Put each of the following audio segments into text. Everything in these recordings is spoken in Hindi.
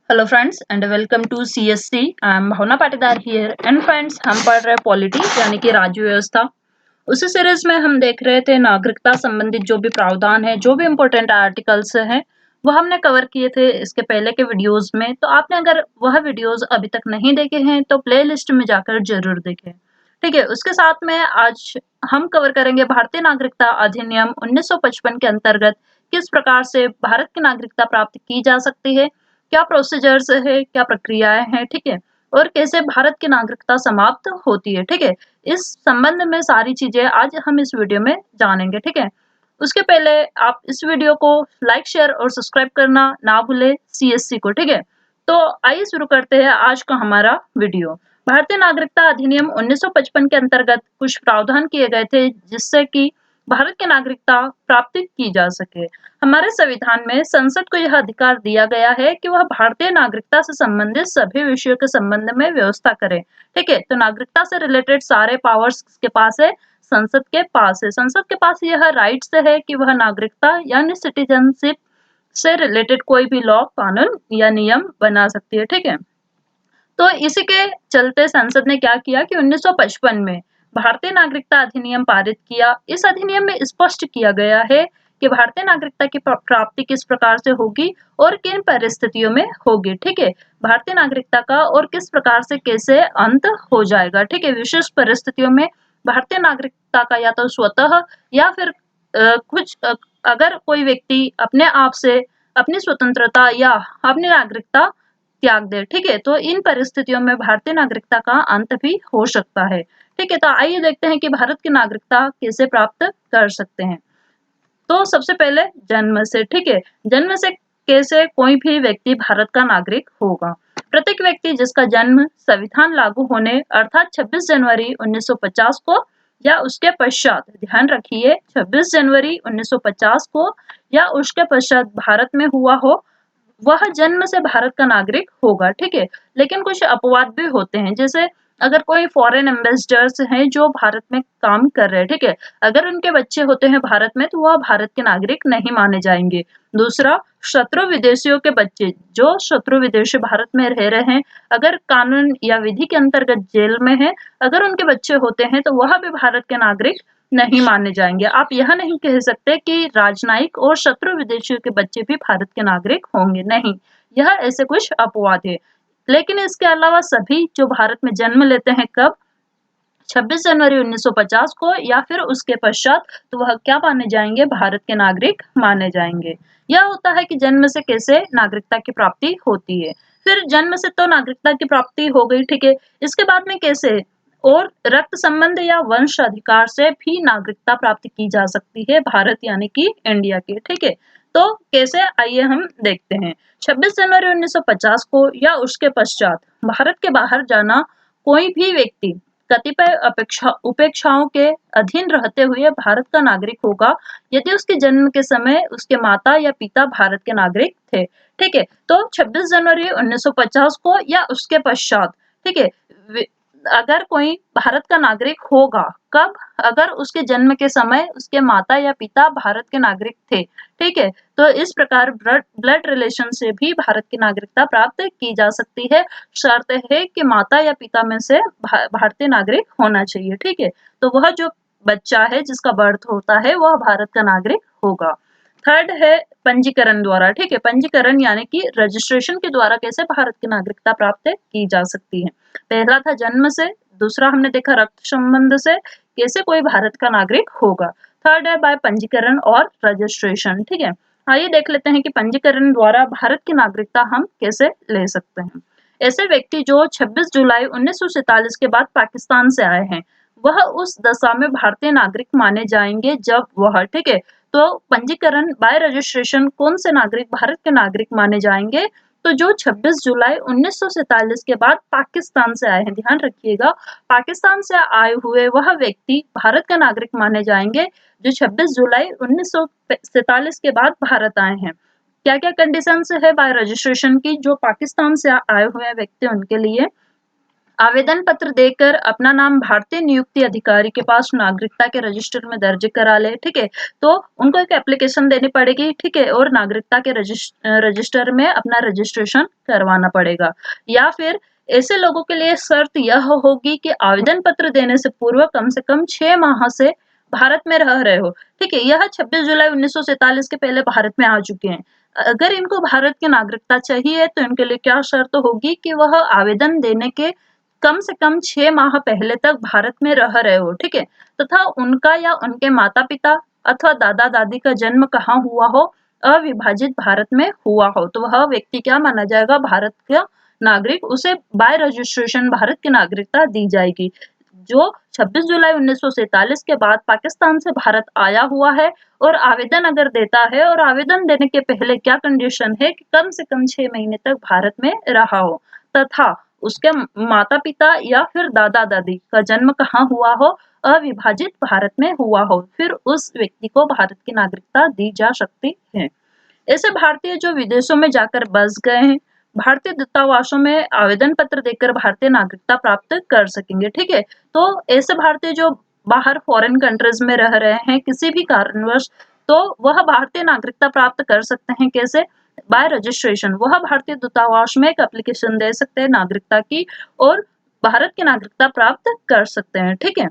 Hello friends and welcome to CSC. I am Bhavna Patidar here and friends, हम पढ़ रहे पॉलिटी यानी कि राज्य व्यवस्था। उसी सीरीज में हम देख रहे थे नागरिकता संबंधित जो भी प्रावधान है, जो भी इम्पोर्टेंट आर्टिकल्स हैं, वो हमने कवर किए थे इसके पहले के वीडियोस में। तो आपने अगर वह वीडियोस अभी तक नहीं देखे हैं तो प्ले लिस्ट में जाकर जरूर देखें। ठीक है, उसके साथ में आज हम कवर करेंगे भारतीय नागरिकता अधिनियम 1955 के अंतर्गत किस प्रकार से भारत की नागरिकता प्राप्त की जा सकती है, क्या प्रोसीजर्स है, क्या प्रक्रियाएं हैं, ठीक है, और कैसे भारत की नागरिकता समाप्त होती है। ठीक है, इस संबंध में सारी चीजें आज हम इस वीडियो में जानेंगे। ठीक है, उसके पहले आप इस वीडियो को लाइक, शेयर और सब्सक्राइब करना ना भूले सीएससी को। ठीक है, तो आइए शुरू करते हैं आज का हमारा वीडियो। भारतीय नागरिकता अधिनियम 1955 के अंतर्गत कुछ प्रावधान किए गए थे जिससे कि भारत की नागरिकता प्राप्त की जा सके। हमारे संविधान में संसद को यह अधिकार दिया गया है कि वह भारतीय नागरिकता से संबंधित सभी विषयों के संबंध में व्यवस्था करे। ठीक है, तो नागरिकता से रिलेटेड सारे पावर्स किसके पास है? संसद के पास है। संसद के पास यह राइट्स है कि वह नागरिकता यानी सिटीजनशिप से रिलेटेड कोई भी लॉ, कानून या नियम बना सकती है। ठीक है, तो इसी के चलते संसद ने क्या किया कि 1955 में भारतीय नागरिकता अधिनियम पारित किया। इस अधिनियम में स्पष्ट किया गया है कि भारतीय नागरिकता की प्राप्ति किस प्रकार से होगी और किन परिस्थितियों में होगी। ठीक है, भारतीय नागरिकता का और किस प्रकार से कैसे अंत हो जाएगा। ठीक है, विशेष परिस्थितियों में भारतीय नागरिकता का या तो स्वतः या फिर अगर कोई व्यक्ति अपने आप से अपनी स्वतंत्रता या अपनी नागरिकता त्याग दे। ठीक है, तो इन परिस्थितियों में भारतीय नागरिकता का अंत भी हो सकता है। ठीक है, तो आइए देखते हैं कि भारत की नागरिकता कैसे प्राप्त कर सकते हैं। तो सबसे पहले जन्म से। ठीक है, जन्म से कैसे कोई भी व्यक्ति भारत का नागरिक होगा। प्रत्येक व्यक्ति जिसका जन्म संविधान लागू होने अर्थात 26 जनवरी 1950 को या उसके पश्चात, ध्यान रखिए 26 जनवरी 1950 को या उसके पश्चात भारत में हुआ हो, वह जन्म से भारत का नागरिक होगा। ठीक है, लेकिन कुछ अपवाद भी होते हैं, जैसे अगर कोई फॉरेन एम्बेसडर्स हैं जो भारत में काम कर रहे हैं, ठीक है, अगर उनके बच्चे होते हैं भारत में तो वह भारत के नागरिक नहीं माने जाएंगे। दूसरा, शत्रु विदेशियों के बच्चे जो शत्रु विदेशी भारत में रह रहे हैं, अगर कानून या विधि के अंतर्गत जेल में है, अगर उनके बच्चे होते हैं तो वह भी भारत के नागरिक नहीं माने जाएंगे। आप यह नहीं कह सकते कि राजनयिक और शत्रु विदेशियों के बच्चे भी भारत के नागरिक होंगे, नहीं, यह ऐसे कुछ अपवाद है। लेकिन इसके अलावा सभी जो भारत में जन्म लेते हैं कब? 26 जनवरी 1950 को या फिर उसके पश्चात, तो वह क्या माने जाएंगे? भारत के नागरिक माने जाएंगे। यह होता है कि जन्म से कैसे नागरिकता की प्राप्ति होती है। फिर जन्म से तो नागरिकता की प्राप्ति हो गई, ठीक है, इसके बाद में कैसे? और रक्त संबंध या वंश अधिकार से भी नागरिकता प्राप्त की जा सकती है भारत यानी कि इंडिया के। ठीक है, तो कैसे, आइए हम देखते हैं। 26 जनवरी 1950 को या उसके पश्चात भारत के बाहर जाना कोई भी व्यक्ति कतिपय उपेक्षाओं के अधीन रहते हुए भारत का नागरिक होगा यदि उसके जन्म के समय उसके माता या पिता भारत के नागरिक थे। ठीक है, तो 26 जनवरी 1950 को या उसके पश्चात, ठीक है, अगर कोई भारत का नागरिक होगा कब? अगर उसके जन्म के समय उसके माता या पिता भारत के नागरिक थे। ठीक है, तो इस प्रकार ब्लड रिलेशन से भी भारत की नागरिकता प्राप्त की जा सकती है। शर्त है कि माता या पिता में से भारतीय नागरिक होना चाहिए। ठीक है, तो वह जो बच्चा है जिसका बर्थ होता है वह भारत का नागरिक होगा। थर्ड है पंजीकरण द्वारा। ठीक है, पंजीकरण यानी कि रजिस्ट्रेशन के द्वारा कैसे भारत की नागरिकता प्राप्त की जा सकती है। पहला था जन्म से, दूसरा हमने देखा रक्त संबंध से कैसे कोई भारत का नागरिक होगा। थर्ड है बाय पंजीकरण और रजिस्ट्रेशन। ठीक है, आइए देख लेते हैं कि पंजीकरण द्वारा भारत की नागरिकता हम कैसे ले सकते हैं। ऐसे व्यक्ति जो 26 जुलाई 1947 के बाद पाकिस्तान से आए हैं वह उस दशा में भारतीय नागरिक माने जाएंगे जब वह, ठीक है, तो पंजीकरण बाय रजिस्ट्रेशन कौन से नागरिक भारत के नागरिक माने जाएंगे? तो जो 26 जुलाई 1947 के बाद पाकिस्तान से आए हैं, ध्यान रखिएगा, पाकिस्तान से आए हुए वह व्यक्ति भारत का नागरिक माने जाएंगे जो 26 जुलाई 1947 के बाद भारत आए हैं। क्या क्या कंडीशंस है बाय रजिस्ट्रेशन की जो पाकिस्तान से आए हुए व्यक्ति उनके लिए? आवेदन पत्र देकर अपना नाम भारतीय नियुक्ति अधिकारी के पास नागरिकता के रजिस्टर में दर्ज करा ले, ठीक है। तो उनको एक एप्लीकेशन देनी पड़ेगी, ठीक है, और नागरिकता के रजिस्टर में अपना रजिस्ट्रेशन करवाना पड़ेगा। या फिर ऐसे लोगों के लिए शर्त यह होगी कि आवेदन पत्र देने से पूर्व कम से कम 6 माह से भारत में रह रहे हो, ठीक है। यह 26 जुलाई 1947 के पहले भारत में आ चुके हैं। अगर इनको भारत की नागरिकता चाहिए तो इनके लिए क्या शर्त होगी कि वह आवेदन देने के कम से कम 6 माह पहले तक भारत में रह रहे हो, ठीक है, तथा उनका या उनके माता-पिता अथवा दादा-दादी का जन्म कहाँ हुआ हो, अविभाजित भारत में हुआ हो, तो वह व्यक्ति क्या माना जाएगा, भारत का नागरिक। उसे बाय रजिस्ट्रेशन भारत की नागरिकता दी जाएगी। जो 26 जुलाई 1947 के बाद पाकिस्तान से भारत आया हुआ है और आवेदन अगर देता है, और आवेदन देने के पहले क्या कंडीशन है कि कम से कम 6 महीने तक भारत में रहा हो, तथा उसके माता-पिता या फिर दादा-दादी का जन्म कहाँ हुआ हो, अविभाजित भारत में हुआ हो, फिर उस व्यक्ति को भारत की नागरिकता दी जा सकती है। ऐसे भारतीय जो विदेशों में जाकर बस गए हैं, भारतीय दूतावासों में आवेदन पत्र देकर भारतीय नागरिकता प्राप्त कर सकेंगे, ठीक है। तो ऐसे भारतीय जो बाहर फॉरेन कंट्रीज में रह रहे हैं किसी भी कारणवश, तो वह भारतीय नागरिकता प्राप्त कर सकते हैं। कैसे? Bye registration. वह भारतीय दूतावास में एक एप्लीकेशन दे सकते हैं नागरिकता की, और भारत की नागरिकता प्राप्त कर सकते हैं, ठीक है।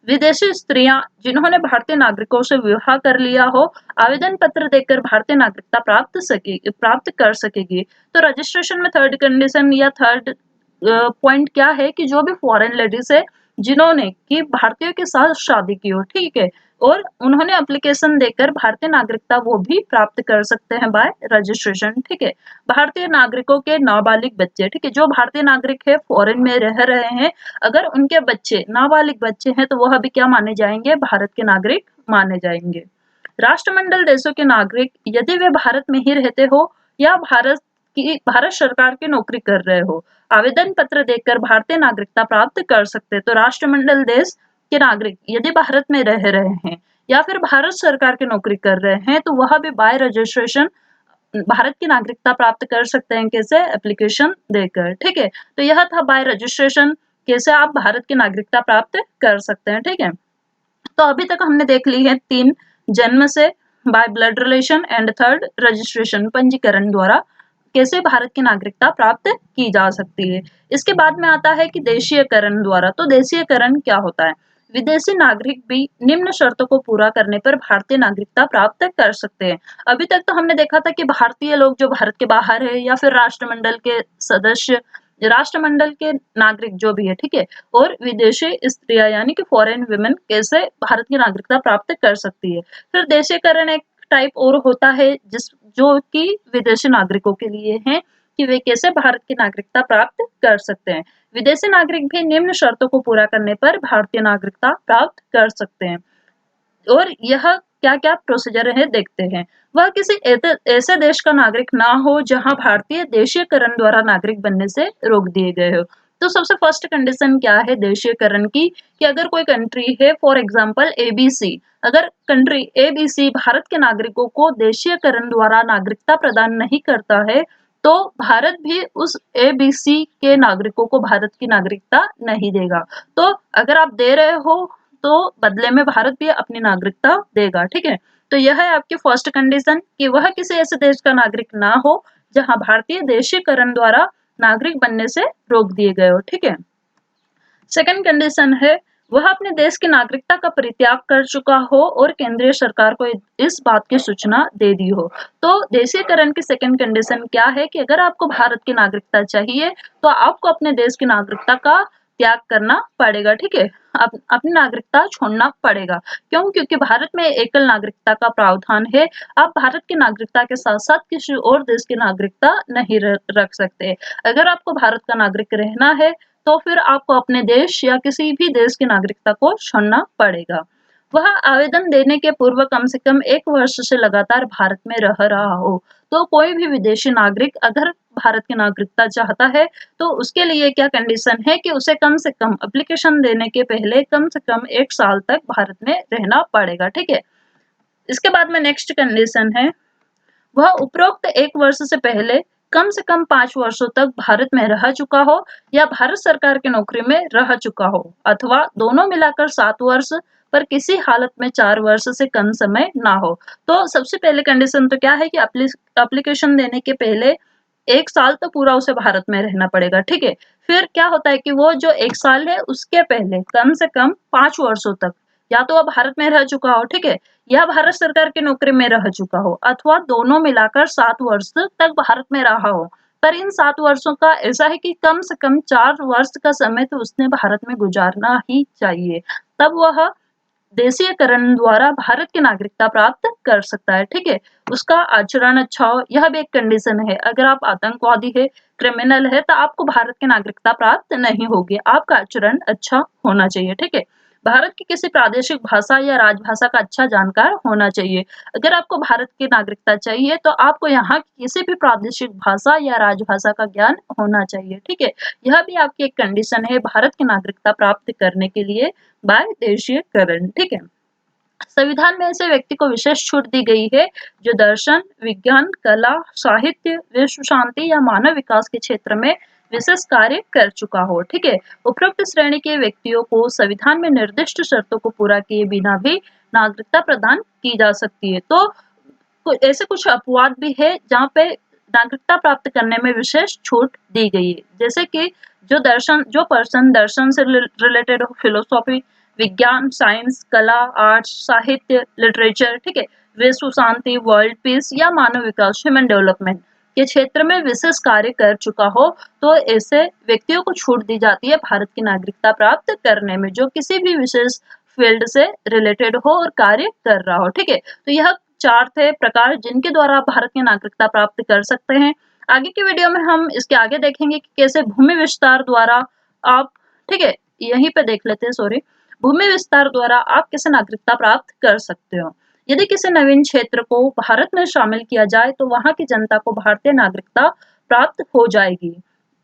विदेशी स्त्रियां जिन्होंने भारतीय नागरिकों से विवाह कर लिया हो, आवेदन पत्र देकर भारतीय नागरिकता प्राप्त कर सकेगी। तो रजिस्ट्रेशन में थर्ड कंडीशन या थर्ड पॉइंट क्या है कि जो भी फॉरेन लेडीज है जिन्होंने कि भारतीयों के साथ शादी की हो, ठीक है, और उन्होंने एप्लीकेशन देकर भारतीय नागरिकता वो भी प्राप्त कर सकते हैं बाय रजिस्ट्रेशन, ठीक है। भारतीय नागरिकों के नाबालिग बच्चे, ठीक है, जो भारतीय नागरिक है फॉरेन में रह रहे हैं, अगर उनके बच्चे नाबालिग बच्चे हैं तो वह भी क्या माने जाएंगे, भारत के नागरिक माने जाएंगे। राष्ट्रमंडल देशों के नागरिक यदि वे भारत में ही रहते हो या भारत सरकार की नौकरी कर रहे हो, आवेदन पत्र देकर भारतीय नागरिकता प्राप्त कर सकते हैं। तो राष्ट्रमंडल देश के नागरिक यदि भारत में रह रहे हैं या फिर भारत सरकार की नौकरी कर रहे हैं तो वह भी बाय रजिस्ट्रेशन भारत की नागरिकता प्राप्त कर सकते हैं। कैसे? एप्लीकेशन देकर, ठीक है। तो यह था बाय रजिस्ट्रेशन, कैसे आप भारत की नागरिकता प्राप्त कर सकते हैं, ठीक है। तो अभी तक हमने देख ली है 3, जन्म से, by blood relation, and third registration पंजीकरण द्वारा कैसे भारत की नागरिकता प्राप्त की जा सकती है। इसके बाद में आता है कि देशीयकरण द्वारा। तो देशीयकरण क्या होता है? विदेशी नागरिक भी निम्न शर्तों को पूरा करने पर भारतीय नागरिकता प्राप्त कर सकते हैं। अभी तक तो हमने देखा था कि भारतीय लोग जो भारत के बाहर है या फिर राष्ट्रमंडल के सदस्य, राष्ट्रमंडल के नागरिक जो भी है, ठीक है, और विदेशी स्त्रियां यानी कि फॉरेन वुमेन कैसे भारत की नागरिकता प्राप्त कर सकती है। फिर देशीयकरण एक टाइप और होता है जो कि विदेशी नागरिकों के लिए है कि वे कैसे भारत की नागरिकता प्राप्त कर सकते हैं। विदेशी नागरिक भी निम्न शर्तों को पूरा करने पर भारतीय नागरिकता प्राप्त कर सकते हैं। और यह क्या-क्या प्रोसीजर है देखते हैं। वह किसी ऐसे देश का नागरिक ना हो जहां भारतीय देशीयकरण द्वारा नागरिक बनने से रोक दिए गए हो। तो सबसे फर्स्ट कंडीशन क्या है देशीयकरण की, कि अगर कोई कंट्री है फॉर एग्जांपल एबीसी, अगर कंट्री एबीसी भारत के नागरिकों को देशीयकरण द्वारा नागरिकता प्रदान नहीं करता है, तो भारत भी उस एबीसी के नागरिकों को भारत की नागरिकता नहीं देगा। तो अगर आप दे रहे हो तो बदले में भारत भी अपनी नागरिकता देगा, ठीक है। तो यह है आपकी फर्स्ट कंडीशन कि वह किसी ऐसे देश का नागरिक ना हो जहां भारतीय देशीयकरण द्वारा नागरिक बनने से रोक दिए गए हो, ठीक है। सेकंड कंडीशन है वह अपने देश की नागरिकता का परित्याग कर चुका हो और केंद्रीय सरकार को इस बात की सूचना दे दी हो। तो देशीयकरण की सेकंड कंडीशन क्या है कि अगर आपको भारत की नागरिकता चाहिए तो आपको अपने देश की नागरिकता का त्याग करना पड़ेगा, ठीक है। अपनी नागरिकता छोड़ना पड़ेगा। क्यों? क्योंकि भारत में एकल नागरिकता का प्रावधान है। आप भारत की नागरिकता के साथ साथ किसी और देश की नागरिकता नहीं रख सकते। अगर आपको भारत का नागरिक रहना है तो फिर आपको अपने देश या किसी भी देश की नागरिकता को छोड़ना पड़ेगा। वह आवेदन देने के पूर्व कम से कम 1 वर्ष से लगातार भारत में रह रहा हो। तो कोई भी विदेशी नागरिक अगर भारत की नागरिकता चाहता है तो उसके लिए क्या कंडीशन है कि उसे कम से कम एप्लीकेशन देने के पहले कम से कम 1 साल तक भारत में रहना पड़ेगा, ठीक है। इसके बाद में नेक्स्ट कंडीशन है वह उपरोक्त 1 वर्ष से पहले कम से कम 5 वर्षों तक भारत में रह चुका हो या भारत सरकार की नौकरी में रह चुका हो, अथवा दोनों मिलाकर 7 वर्ष पर किसी हालत में 4 वर्ष से कम समय ना हो। तो सबसे पहले कंडीशन तो क्या है कि एप्लीकेशन देने के पहले 1 साल तो पूरा उसे भारत में रहना पड़ेगा, ठीक है। फिर क्या होता है कि वो जो 1 साल है उसके पहले कम से कम 5 वर्षों तक या तो वो भारत में रह चुका हो, ठीक है, या भारत सरकार की नौकरी में रह चुका हो, अथवा दोनों मिलाकर 7 वर्ष तक भारत में रहा हो। पर इन 7 वर्षों का ऐसा है कि कम से कम 4 वर्ष का समय तो उसने भारत में गुजारना ही चाहिए, तब वह देशीयकरण द्वारा भारत की नागरिकता प्राप्त कर सकता है, ठीक है। उसका आचरण अच्छा हो, यह भी एक कंडीशन है। अगर आप आतंकवादी है, क्रिमिनल है, तो आपको भारत की नागरिकता प्राप्त नहीं होगी। आपका आचरण अच्छा होना चाहिए, ठीक है। भारत की किसी प्रादेशिक भाषा या राजभाषा का अच्छा जानकार होना चाहिए। अगर आपको भारत की नागरिकता चाहिए तो आपको यहाँ की किसी भी प्रादेशिक भाषा या राजभाषा का ज्ञान होना चाहिए, ठीक है। यह भी आपकी एक कंडीशन है भारत की नागरिकता प्राप्त करने के लिए बाय देशीयकरण, ठीक है। संविधान में ऐसे व्यक्ति को विशेष छूट दी गई है जो दर्शन, विज्ञान, कला, साहित्य, विश्व शांति या मानव विकास के क्षेत्र में विशेष कार्य कर चुका हो, ठीक है। उपरोक्त श्रेणी के व्यक्तियों को संविधान में निर्दिष्ट शर्तों को पूरा किए बिना भी नागरिकता प्रदान की जा सकती है। तो ऐसे कुछ अपवाद भी है जहाँ पे नागरिकता प्राप्त करने में विशेष छूट दी गई है, जैसे कि जो पर्सन दर्शन से रिलेटेड हो, फिलोसॉफी, विज्ञान, साइंस, कला, आर्ट्स, साहित्य, लिटरेचर, ठीक है, विश्व शांति, वर्ल्ड पीस या मानव विकास, ह्यूमन डेवलपमेंट के क्षेत्र में विशेष कार्य कर चुका हो, तो ऐसे व्यक्तियों को छूट दी जाती है भारत की नागरिकता प्राप्त करने में, जो किसी भी विशेष फील्ड से रिलेटेड हो और कार्य कर रहा हो, ठीक है। तो यह 4 थे प्रकार जिनके द्वारा आप भारत की नागरिकता प्राप्त कर सकते हैं। आगे की वीडियो में हम इसके आगे देखेंगे कि कैसे भूमि विस्तार द्वारा आप, ठीक है, यहीं पे देख लेते हैं, सॉरी, भूमि विस्तार द्वारा आप कैसे नागरिकता प्राप्त कर सकते हो। यदि किसी नवीन क्षेत्र को भारत में शामिल किया जाए तो वहां की जनता को भारतीय नागरिकता प्राप्त हो जाएगी।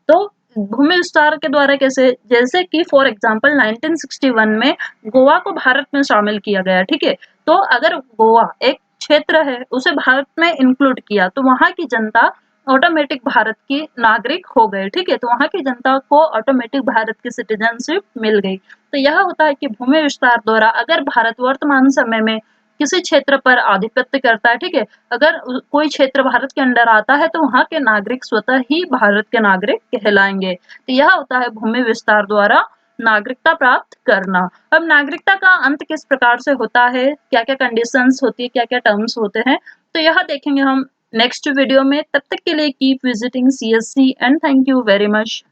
तो भूमि विस्तार के द्वारा कैसे, जैसे कि फॉर एग्जांपल 1961 में गोवा को भारत में शामिल किया गया, ठीक है। तो अगर गोवा एक क्षेत्र है उसे भारत में इंक्लूड किया तो वहां की जनता ऑटोमेटिक भारत की नागरिक हो गए, ठीक है। तो वहां की जनता को ऑटोमेटिक भारत की सिटीजनशिप मिल गई। तो यह होता है कि भूमि विस्तार द्वारा अगर भारत वर्तमान समय में किसी क्षेत्र पर आधिपत्य करता है, ठीक है, अगर कोई क्षेत्र भारत के अंडर आता है तो वहां के नागरिक स्वतः ही भारत के नागरिक कहलाएंगे। तो यह होता है भूमि विस्तार द्वारा नागरिकता प्राप्त करना। अब नागरिकता का अंत किस प्रकार से होता है, क्या क्या कंडीशंस होती है, क्या क्या टर्म्स होते हैं, तो यह देखेंगे हम नेक्स्ट वीडियो में। तब तक के लिए keep visiting CSC and thank you very much.